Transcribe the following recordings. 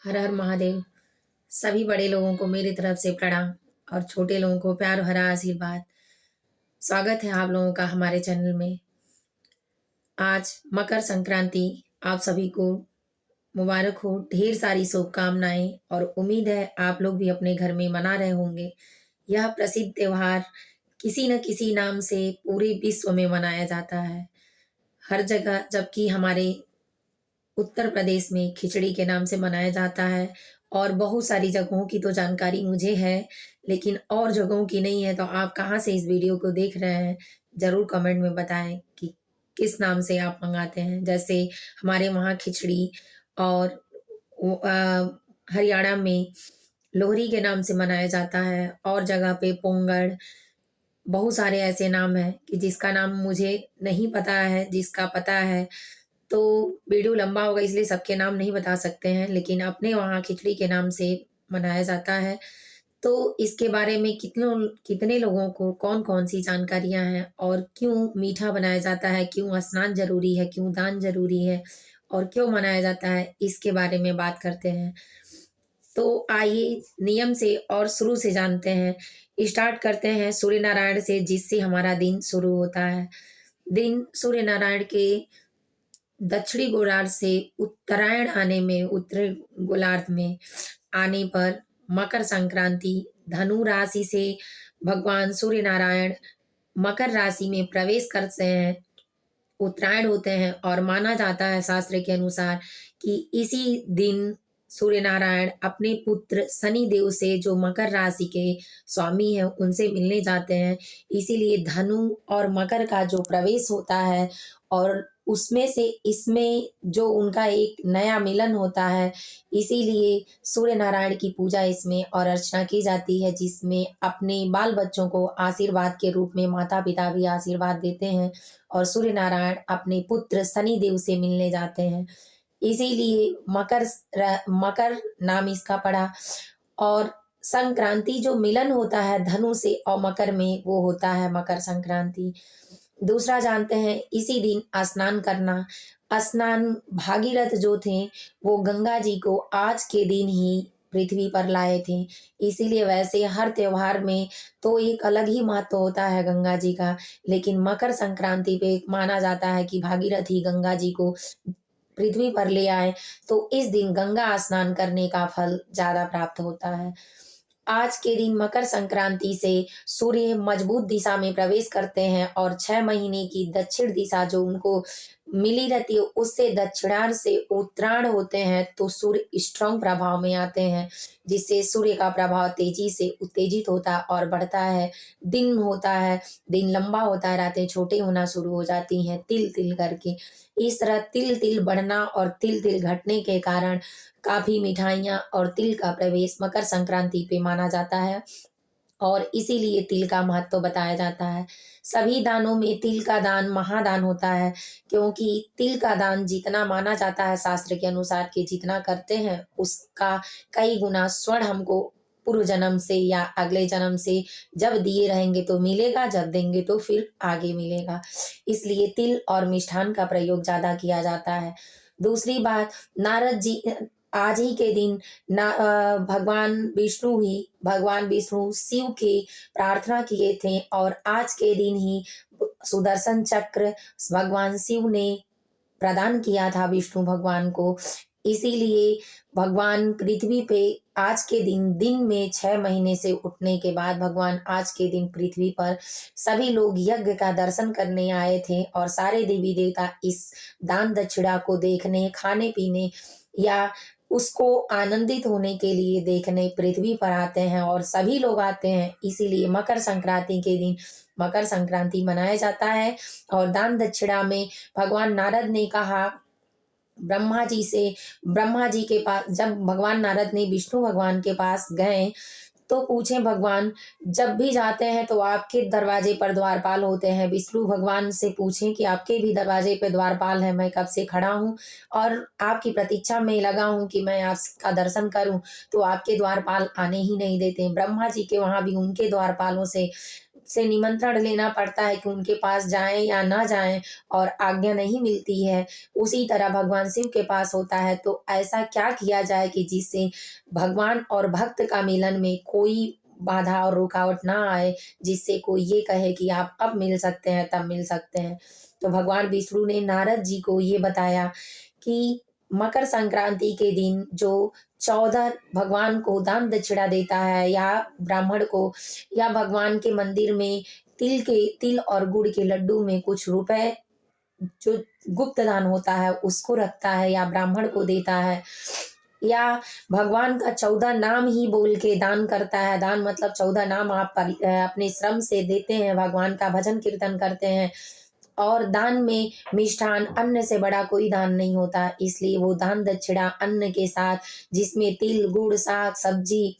हर हर महादेव। सभी बड़े लोगों को मेरी तरफ से प्रणाम और छोटे लोगों को प्यार भरा आशीर्वाद। स्वागत है आप लोगों का हमारे चैनल में। आज मकर संक्रांति, आप सभी को मुबारक हो। ढेर सारी शुभकामनाएं और उम्मीद है आप लोग भी अपने घर में मना रहे होंगे। यह प्रसिद्ध त्योहार किसी न किसी नाम से पूरे विश्व में मनाया जाता है, हर जगह। जबकि हमारे उत्तर प्रदेश में खिचड़ी के नाम से मनाया जाता है और बहुत सारी जगहों की तो जानकारी मुझे है, लेकिन और जगहों की नहीं है। तो आप कहाँ से इस वीडियो को देख रहे हैं, ज़रूर कमेंट में बताएं कि किस नाम से आप मंगाते हैं। जैसे हमारे वहाँ खिचड़ी और हरियाणा में लोहरी के नाम से मनाया जाता है, और जगह पे पोंगल। बहुत सारे ऐसे नाम हैं कि जिसका नाम मुझे नहीं पता है, जिसका पता है तो वीडियो लंबा होगा, इसलिए सबके नाम नहीं बता सकते हैं। लेकिन अपने वहाँ खिचड़ी के नाम से मनाया जाता है। तो इसके बारे में कितने लोगों को कौन कौन सी जानकारियां हैं, और क्यों मीठा बनाया जाता है, क्यों स्नान जरूरी है, क्यों दान जरूरी है, और क्यों मनाया जाता है, इसके बारे में बात करते हैं। तो आइए नियम से और शुरू से जानते हैं। स्टार्ट करते हैं सूर्य नारायण से, जिससे हमारा दिन शुरू होता है। दिन सूर्य नारायण के दक्षिणी गोलार्ध से उत्तरायण आने में, उत्तरी गोलार्ध में आने पर मकर संक्रांति, धनु राशि से भगवान सूर्य नारायण मकर राशि में प्रवेश करते हैं, उत्तरायण होते हैं। और माना जाता है शास्त्र के अनुसार कि इसी दिन सूर्य नारायण अपने पुत्र शनि देव से, जो मकर राशि के स्वामी हैं, उनसे मिलने जाते हैं। इसीलिए धनु और मकर का जो प्रवेश होता है और उसमें से इसमें जो उनका एक नया मिलन होता है, इसीलिए सूर्य नारायण की पूजा इसमें और अर्चना की जाती है, जिसमें अपने बाल बच्चों को आशीर्वाद के रूप में माता पिता भी आशीर्वाद देते हैं और सूर्य नारायण अपने पुत्र शनि देव से मिलने जाते हैं। इसीलिए मकर नाम इसका पड़ा। और संक्रांति जो मिलन होता है धनु से और मकर में, वो होता है मकर संक्रांति। दूसरा जानते हैं, इसी दिन स्नान करना। स्नान भागीरथ जो थे, वो गंगा जी को आज के दिन ही पृथ्वी पर लाए थे। इसीलिए वैसे हर त्योहार में तो एक अलग ही महत्व होता है गंगा जी का, लेकिन मकर संक्रांति पे माना जाता है कि भागीरथ ही गंगा जी को पृथ्वी पर ले आए, तो इस दिन गंगा स्नान करने का फल ज्यादा प्राप्त होता है। आज के दिन मकर संक्रांति से सूर्य मजबूत दिशा में प्रवेश करते हैं और 6 महीने की दक्षिण दिशा जो उनको मिली रहती है, उससे दक्षिणार्ध से उत्तरायण होते हैं, तो सूर्य स्ट्रांग प्रभाव में आते हैं, जिससे सूर्य का प्रभाव तेजी से उत्तेजित होता और बढ़ता है। दिन होता है, दिन लंबा होता है, रातें छोटे होना शुरू हो जाती हैं तिल तिल करके। इस तरह तिल तिल बढ़ना और तिल तिल घटने के कारण काफी मिठाइयाँ और तिल का प्रवेश मकर संक्रांति पे माना जाता है, और इसीलिए तिल का महत्व बताया जाता है। सभी दानों में तिल का दान महादान होता है, क्योंकि तिल का दान जितना माना जाता है शास्त्र के अनुसार कि जितना करते हैं उसका कई गुना स्वर्ण हमको पूर्व जन्म से या अगले जन्म से जब दिए रहेंगे तो मिलेगा, जब देंगे तो फिर आगे मिलेगा। इसलिए तिल और मिष्ठान का प्रयोग ज्यादा किया जाता है। दूसरी बात, नारद जी आज ही के दिन भगवान विष्णु शिव की प्रार्थना किए थे, और आज के दिन ही सुदर्शन चक्र भगवान शिव ने प्रदान किया था विष्णु भगवान को। इसीलिए भगवान पृथ्वी पे आज के दिन में 6 महीने से उठने के बाद भगवान आज के दिन पृथ्वी पर सभी लोग यज्ञ का दर्शन करने आए थे, और सारे देवी देवता इस दान दक्षिणा को देखने, खाने पीने या उसको आनंदित होने के लिए देखने पृथ्वी पर आते हैं, और सभी लोग आते हैं। इसीलिए मकर संक्रांति के दिन मकर संक्रांति मनाया जाता है। और दान दक्षिणा में भगवान नारद ने कहा ब्रह्मा जी के पास, जब भगवान नारद ने विष्णु भगवान के पास गए तो पूछे भगवान, जब भी जाते हैं तो आपके दरवाजे पर द्वारपाल होते हैं। विष्णु भगवान से पूछें कि आपके भी दरवाजे पे द्वारपाल है, मैं कब से खड़ा हूँ और आपकी प्रतीक्षा में लगा हूँ कि मैं आपका दर्शन करूँ, तो आपके द्वारपाल आने ही नहीं देते। ब्रह्मा जी के वहां भी उनके द्वारपालों से से निमंत्रण लेना पड़ता है कि उनके पास जाएँ या ना जाएँ और आज्ञा नहीं मिलती है, उसी तरह भगवान शिव के पास होता है। तो ऐसा क्या किया जाए कि जिससे भगवान और भक्त का मिलन में कोई बाधा और रुकावट ना आए, जिससे कोई ये कहे कि आप अब मिल सकते हैं, तब मिल सकते हैं। तो भगवान विष्णु ने नारद जी को ये बताया कि मकर संक्रांति के दिन जो 14 भगवान को दान दक्षिणा देता है या ब्राह्मण को या भगवान के मंदिर में तिल और गुड़ के लड्डू में कुछ रुपए जो गुप्त दान होता है उसको रखता है या ब्राह्मण को देता है या भगवान का 14 नाम ही बोल के दान करता है। दान मतलब 14 नाम आप अपने श्रम से देते हैं, भगवान का भजन कीर्तन करते हैं। और दान में मिष्ठान अन्न से बड़ा कोई दान नहीं होता, इसलिए वो दान दक्षिणा अन्न के साथ जिसमें तिल गुड़ साग सब्जी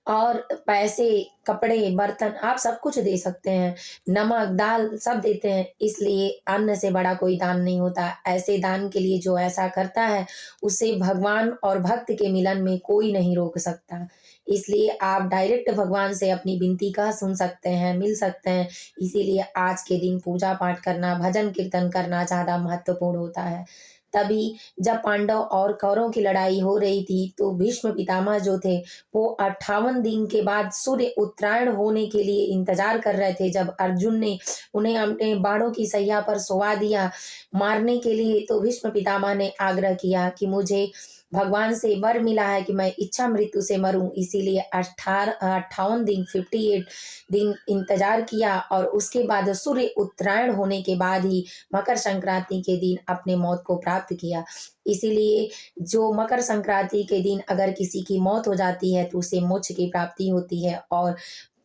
और पैसे कपड़े बर्तन आप सब कुछ दे सकते हैं, नमक दाल सब देते हैं, इसलिए अन्न से बड़ा कोई दान नहीं होता। ऐसे दान के लिए जो ऐसा करता है उसे भगवान और भक्त के मिलन में कोई नहीं रोक सकता। इसलिए आप डायरेक्ट भगवान से अपनी विनती का सुन सकते हैं, मिल सकते हैं। इसीलिए आज के दिन पूजा पाठ करना भजन कीर्तन करना ज़्यादा महत्वपूर्ण होता है। तभी जब पांडव और कौरवों की लड़ाई हो रही थी तो भीष्म पितामह जो थे वो 58 दिन के बाद सूर्य उत्तरायण होने के लिए इंतजार कर रहे थे। जब अर्जुन ने उन्हें अपने बाणों की सैया पर सुला दिया मारने के लिए, तो भीष्म पितामह ने आग्रह किया कि मुझे भगवान से वर मिला है कि मैं इच्छा मृत्यु से मरूं, इसीलिए 58 दिन 58 दिन इंतजार किया और उसके बाद सूर्य उत्तरायण होने के बाद ही मकर संक्रांति के दिन अपने मौत को प्राप्त किया। इसीलिए जो मकर संक्रांति के दिन अगर किसी की मौत हो जाती है तो उसे मोक्ष की प्राप्ति होती है और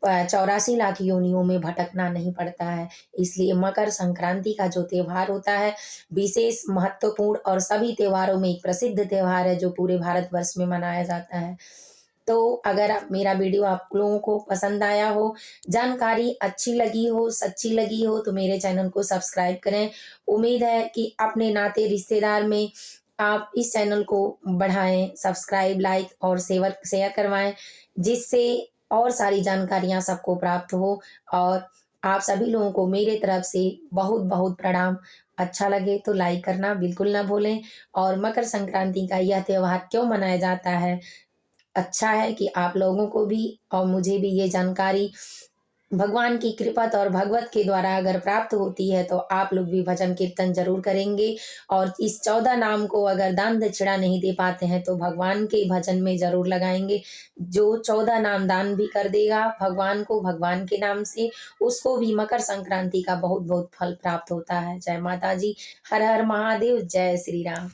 84 लाख योनियों में भटकना नहीं पड़ता है। इसलिए मकर संक्रांति का जो त्योहार होता है विशेष महत्वपूर्ण और सभी त्योहारों में एक प्रसिद्ध त्योहार है जो पूरे भारतवर्ष में मनाया जाता है। तो अगर मेरा वीडियो आप लोगों को पसंद आया हो, जानकारी अच्छी लगी हो, सच्ची लगी हो तो मेरे चैनल को सब्सक्राइब करें। उम्मीद है कि अपने नाते रिश्तेदार में आप इस चैनल को बढ़ाएं, सब्सक्राइब लाइक और शेयर करवाएं, जिससे और सारी जानकारियां सबको प्राप्त हो। और आप सभी लोगों को मेरे तरफ से बहुत बहुत प्रणाम। अच्छा लगे तो लाइक करना बिल्कुल ना भूलें। और मकर संक्रांति का यह त्योहार क्यों मनाया जाता है, अच्छा है कि आप लोगों को भी और मुझे भी ये जानकारी भगवान की कृपा और भगवत के द्वारा अगर प्राप्त होती है तो आप लोग भी भजन कीर्तन जरूर करेंगे। और इस 14 नाम को अगर दान दक्षिणा नहीं दे पाते हैं तो भगवान के भजन में जरूर लगाएंगे। जो 14 नाम दान भी कर देगा भगवान को भगवान के नाम से, उसको भी मकर संक्रांति का बहुत बहुत फल प्राप्त होता है। जय माता जी, हर हर महादेव, जय श्री राम।